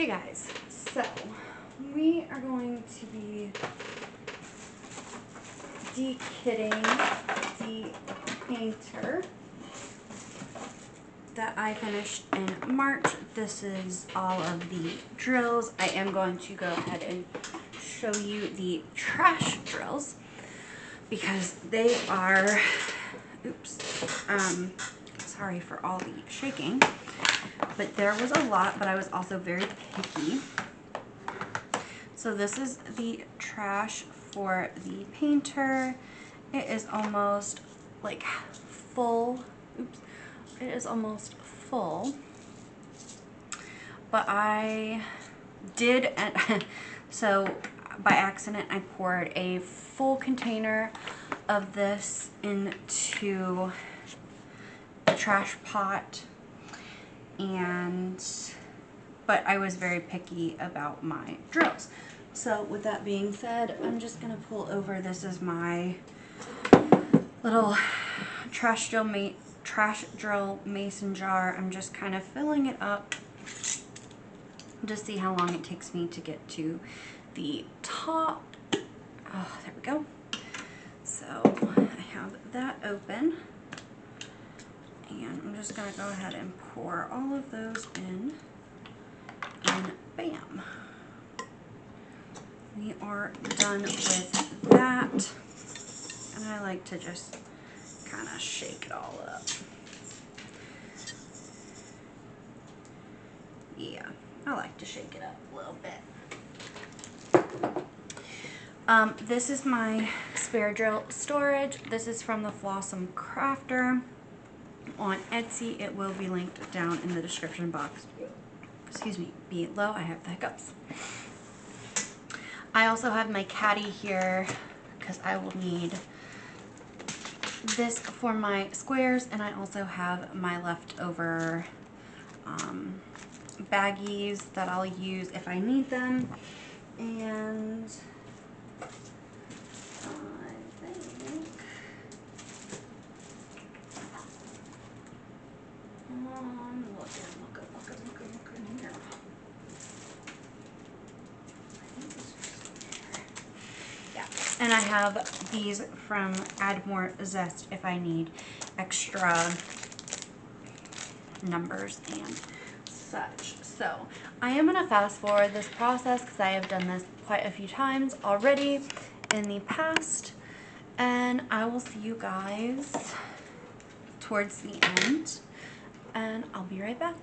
Hey guys, so we are going to be dekitting the painter that I finished in March. This is all of the drills. I am going to go ahead and show you the trash drills because they are, sorry for all the shaking, but there was a lot, but I was also very picky. So this is the trash for the painter. It is almost like full. It is almost full. But I did, so by accident I poured a full container of this into the trash pot, but I was very picky about my drills. So with that being said, I'm just gonna pull over. This is my little trash drill mason jar. I'm just kind of filling it up to see how long it takes me to get to the top. Oh, there we go. So I have that open, and I'm just gonna go ahead and pour all of those in, and bam, we are done with that. And I like to just kind of shake it all up. Yeah, I like to shake it up a little bit. This is my spare drill storage. This is from the Flawsomecrafter on Etsy. It will be linked down in the description box. Excuse me, below. I have the hiccups. I also have my caddy here because I will need this for my squares, and I also have my leftover baggies that I'll use if I need them. And I think I'm looking here. Yeah, and I have these from Add More Zest if I need extra numbers and such. So I am going to fast forward this process because I have done this quite a few times already in the past, and I will see you guys towards the end, and I'll be right back.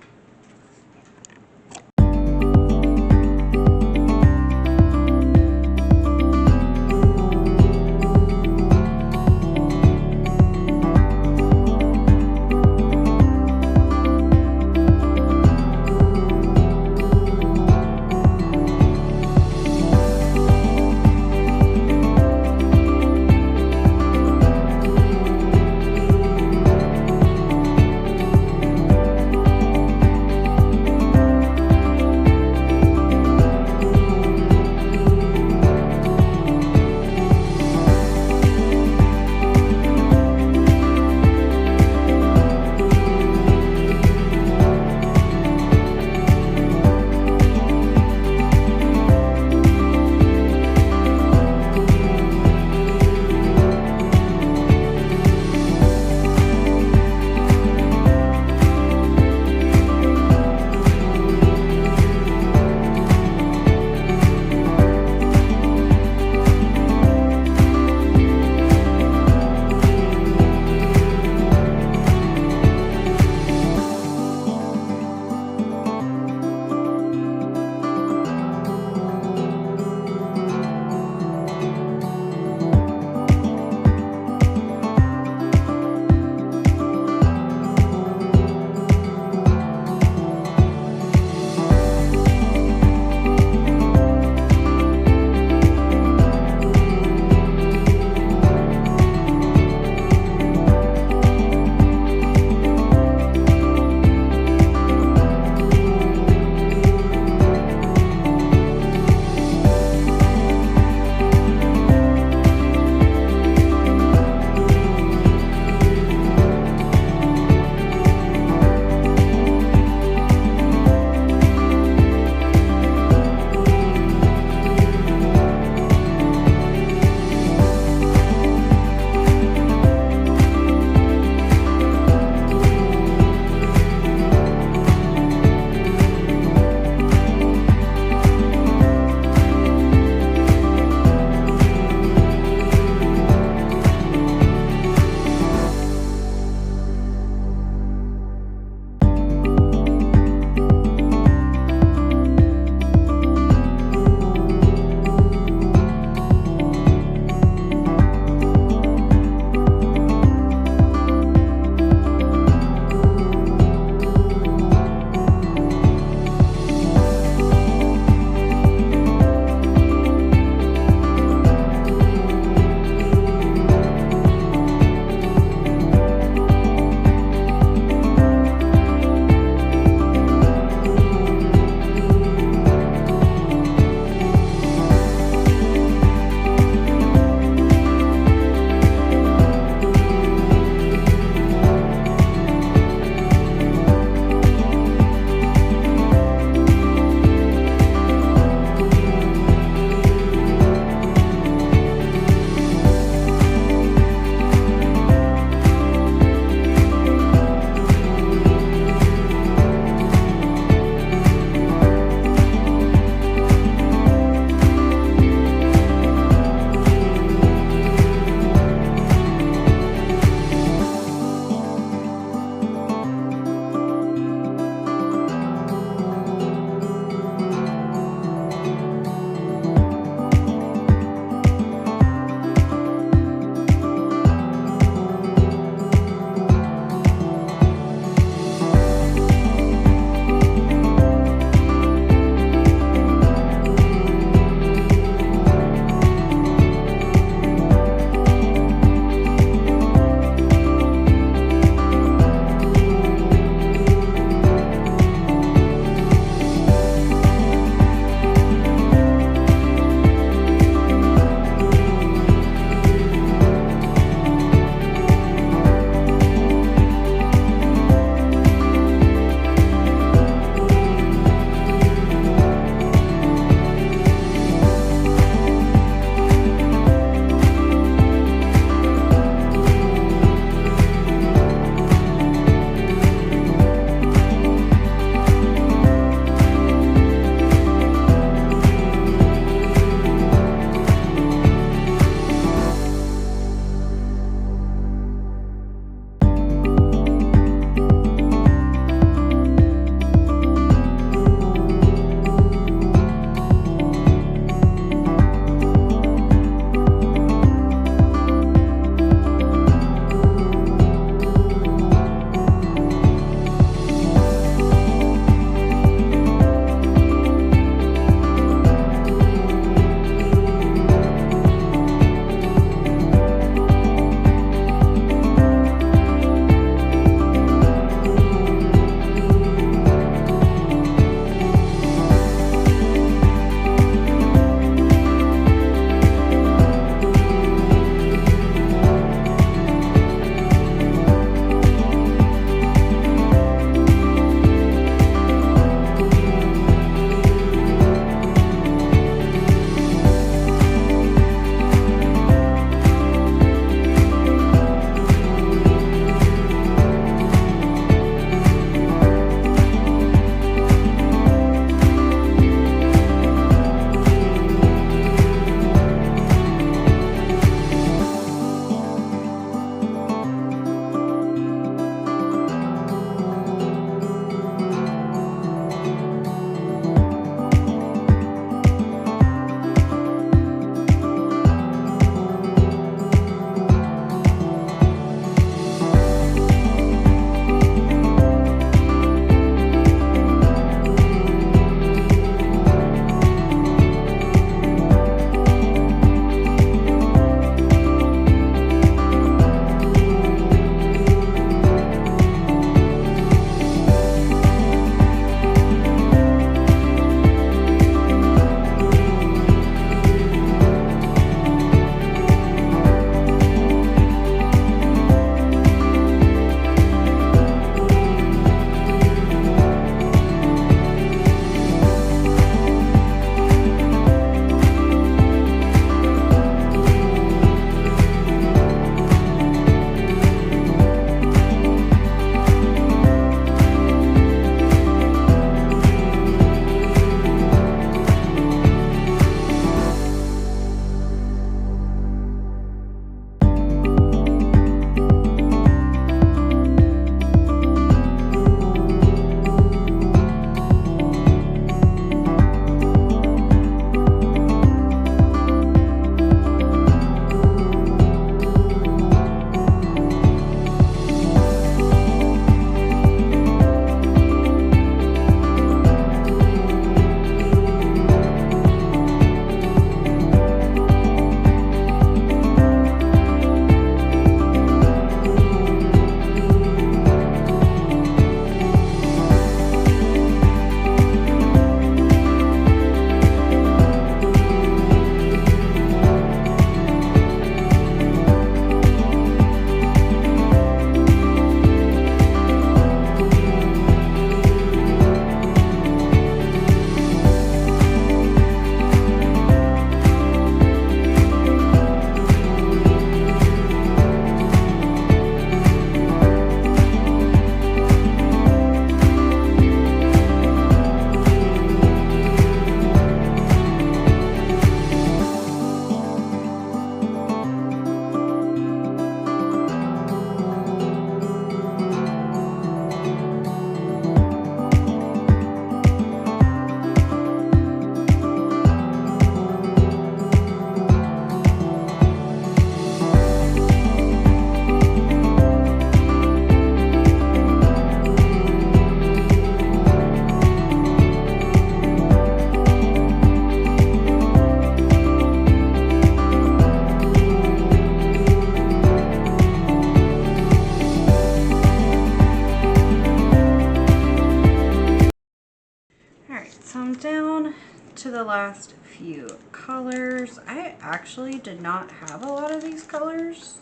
to the last few colors. I actually did not have a lot of these colors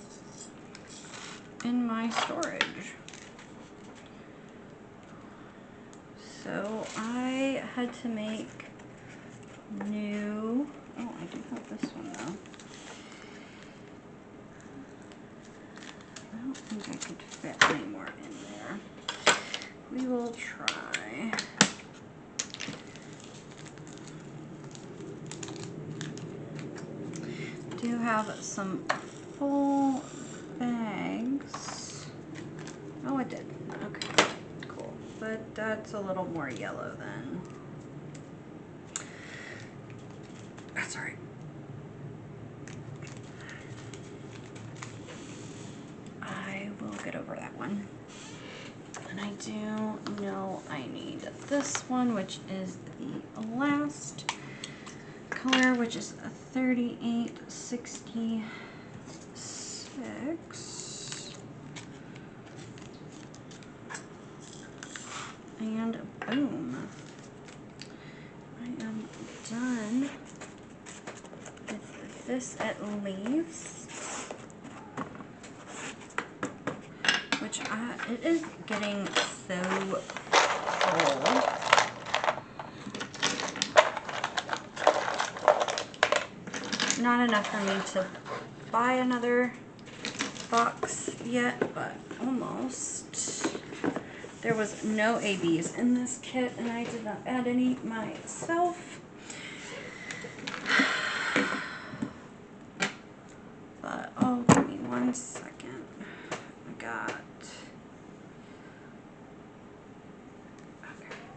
in my storage. So I had to make new, oh, I do have this one though. I don't think I could fit any more in there. We will try. Do have some full bags. Oh, it did. Okay, cool. But that's a little more yellow than. That's all right. I will get over that one. And I do know I need this one, which is the last color, which is a 3866. And boom. I am done with this at least. Which it is getting so full. Not enough for me to buy another box yet, but almost. There was no ABs in this kit, and I did not add any myself. But, oh, give me 1 second. I got...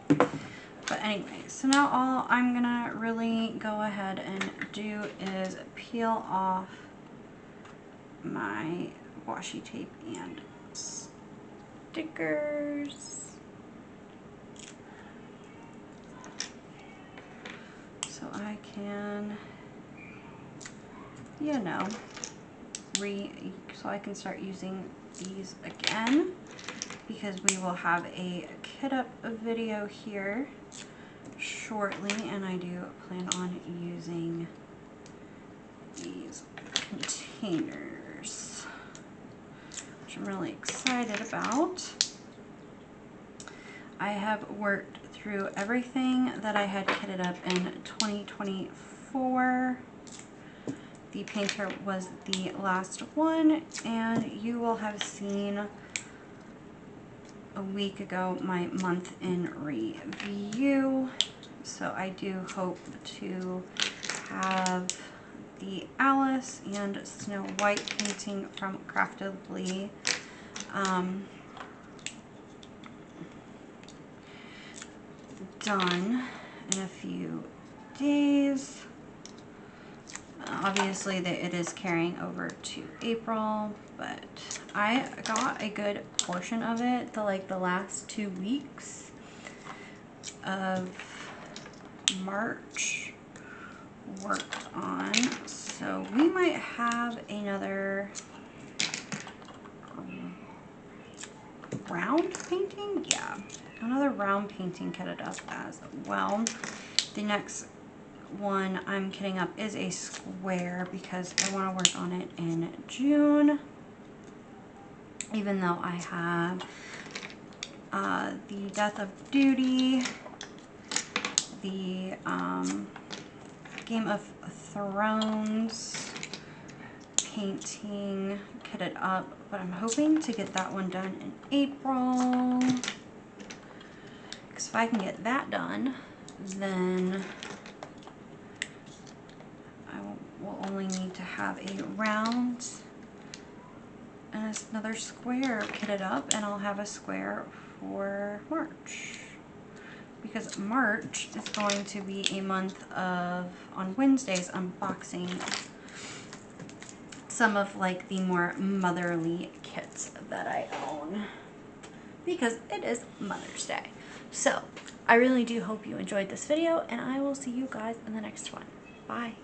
Okay. But anyway, so now all I'm gonna really go ahead and do is peel off my washi tape and stickers. So I can, you know, so I can start using these again, because we will have a kit up video here shortly, and I do plan on using these containers, which I'm really excited about. I have worked through everything that I had kitted up in 2024. The painter was the last one, and you will have seen a week ago my month in review. So I do hope to have the Alice and Snow White painting from Craftedly done in a few days. Obviously it is carrying over to April, but I got a good portion of it, the last 2 weeks of March worked on. So we might have another round painting. Yeah, another round painting kitted up as well. The next one I'm kitting up is a square, because I want to work on it in June, even though I have the Death of Duty, the Game of Thrones painting kitted up, but I'm hoping to get that one done in April, because if I can get that done, then we'll only need to have a round and another square kitted up, and I'll have a square for March, because March is going to be a month of, on Wednesdays, unboxing some of the more motherly kits that I own, because it is Mother's Day. So I really do hope you enjoyed this video, and I will see you guys in the next one. Bye.